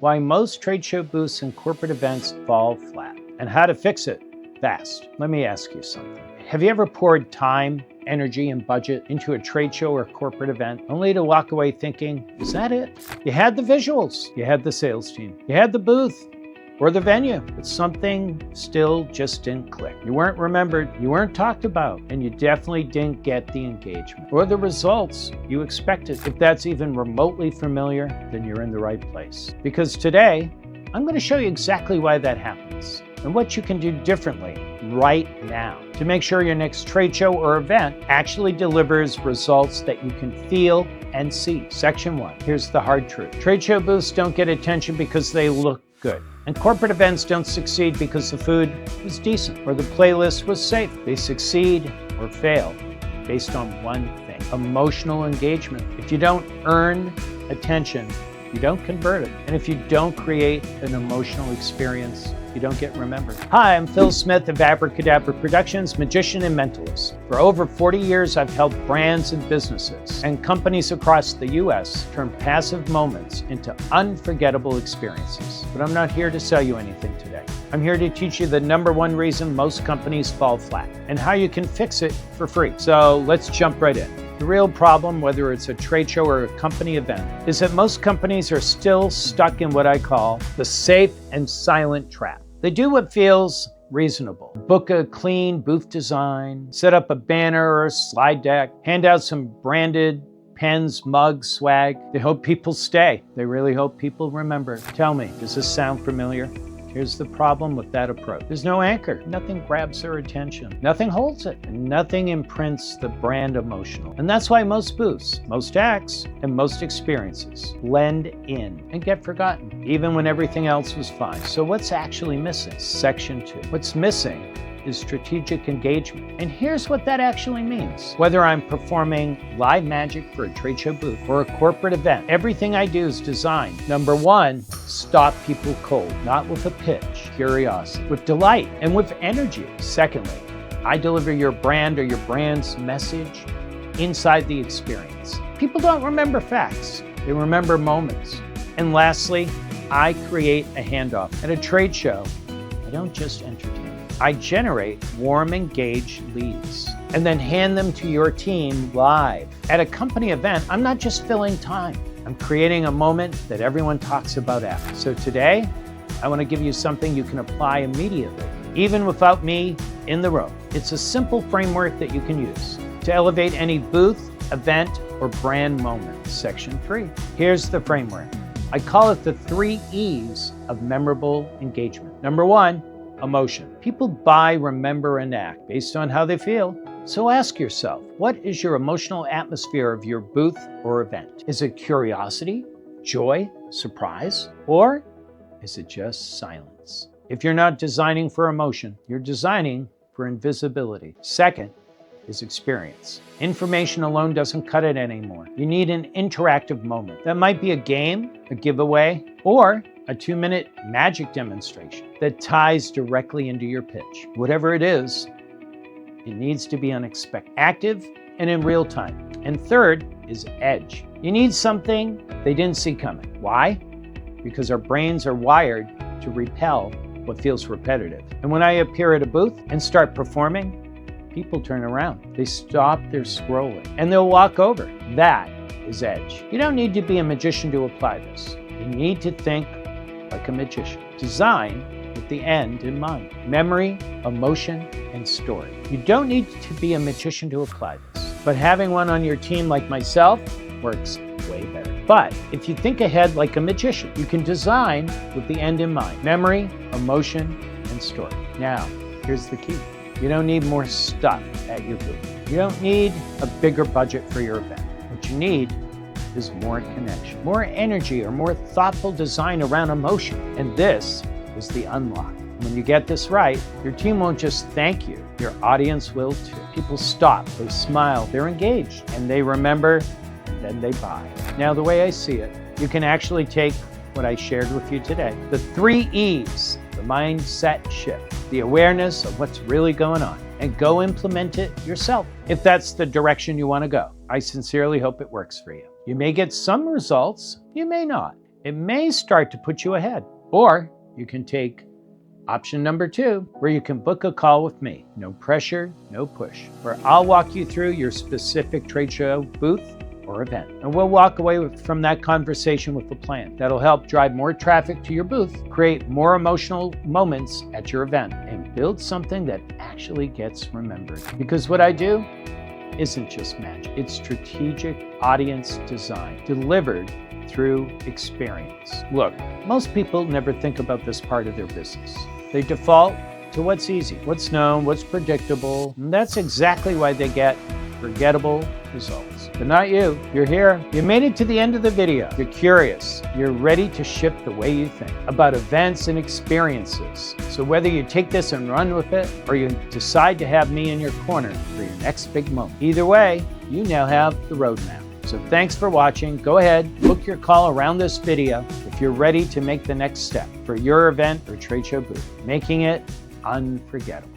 why most trade show booths and corporate events fall flat, and how to fix it fast. Let me ask you something. Have you ever poured time, energy, and budget into a trade show or corporate event only to walk away thinking, is that it? You had the visuals, you had the sales team, you had the booth or the venue, but something still just didn't click. You weren't remembered, you weren't talked about, and you definitely didn't get the engagement or the results you expected. If that's even remotely familiar, then you're in the right place. Because today, I'm going to show you exactly why that happens and what you can do differently right now to make sure your next trade show or event actually delivers results that you can feel and see. Section 1, here's the hard truth. Trade show booths don't get attention because they look good. And corporate events don't succeed because the food was decent or the playlist was safe. They succeed or fail based on one thing: emotional engagement. If you don't earn attention, you don't convert it. And if you don't create an emotional experience, you don't get remembered. Hi, I'm Phil Smith of Abracadabra Productions, magician and mentalist. For over 40 years, I've helped brands and businesses and companies across the US turn passive moments into unforgettable experiences. But I'm not here to sell you anything today. I'm here to teach you the #1 reason most companies fall flat and how you can fix it for free. So let's jump right in. The real problem, whether it's a trade show or a company event, is that most companies are still stuck in what I call the safe and silent trap. They do what feels reasonable. Book a clean booth design, set up a banner or a slide deck, hand out some branded pens, mugs, swag. They hope people stay. They really hope people remember. Tell me, does this sound familiar? Here's the problem with that approach. There's no anchor. Nothing grabs their attention. Nothing holds it. And nothing imprints the brand emotional. And that's why most booths, most acts, and most experiences blend in and get forgotten, even when everything else was fine. So what's actually missing? Section 2. What's missing is strategic engagement. And here's what that actually means. Whether I'm performing live magic for a trade show booth or a corporate event, everything I do is designed, #1, stop people cold, not with a pitch, curiosity, with delight and with energy. Secondly, I deliver your brand or your brand's message inside the experience. People don't remember facts, they remember moments. And lastly, I create a handoff. At a trade show, I don't just entertain. I generate warm, engaged leads and then hand them to your team live. At a company event, I'm not just filling time. I'm creating a moment that everyone talks about after. So today, I want to give you something you can apply immediately, even without me in the room. It's a simple framework that you can use to elevate any booth, event, or brand moment. Section 3. Here's the framework. I call it the 3 E's of memorable engagement. #1, emotion. People buy, remember, and act based on how they feel. So ask yourself, what is your emotional atmosphere of your booth or event? Is it curiosity, joy, surprise, or is it just silence? If you're not designing for emotion, you're designing for invisibility. Second is experience. Information alone doesn't cut it anymore. You need an interactive moment. That might be a game, a giveaway, or a 2-minute magic demonstration that ties directly into your pitch. Whatever it is, it needs to be unexpected, active, and in real time. And third is edge. You need something they didn't see coming. Why? Because our brains are wired to repel what feels repetitive. And when I appear at a booth and start performing, people turn around. They stop their scrolling and they'll walk over. That is edge. You don't need to be a magician to apply this. You need to think like a magician. Design with the end in mind. Memory, emotion, and story. You don't need to be a magician to apply this, but having one on your team like myself works way better. But if you think ahead like a magician, you can design with the end in mind. Memory, emotion, and story. Now, here's the key. You don't need more stuff at your booth. You don't need a bigger budget for your event. What you need is more connection, more energy, or more thoughtful design around emotion. And this is the unlock. When you get this right, your team won't just thank you, your audience will too. People stop, they smile, they're engaged, and they remember, and then they buy. Now, the way I see it, you can actually take what I shared with you today, the 3 E's, the mindset shift, the awareness of what's really going on, and go implement it yourself. If that's the direction you want to go, I sincerely hope it works for you. You may get some results, you may not. it may start to put you ahead. Or you can take option number 2, where you can book a call with me. No pressure, no push, where I'll walk you through your specific trade show, booth, or event. And we'll walk away from that conversation with a plan that'll help drive more traffic to your booth, create more emotional moments at your event, and build something that actually gets remembered. Because what I do isn't just magic. It's strategic audience design delivered through experience. Look, most people never think about this part of their business. They default to what's easy, what's known, what's predictable, and that's exactly why they get forgettable results. But not you. You're here. You made it to the end of the video. You're curious. You're ready to shift the way you think about events and experiences. So whether you take this and run with it, or you decide to have me in your corner for your next big moment, either way, you now have the roadmap. So thanks for watching. Go ahead, book your call around this video if you're ready to make the next step for your event or trade show booth, making it unforgettable.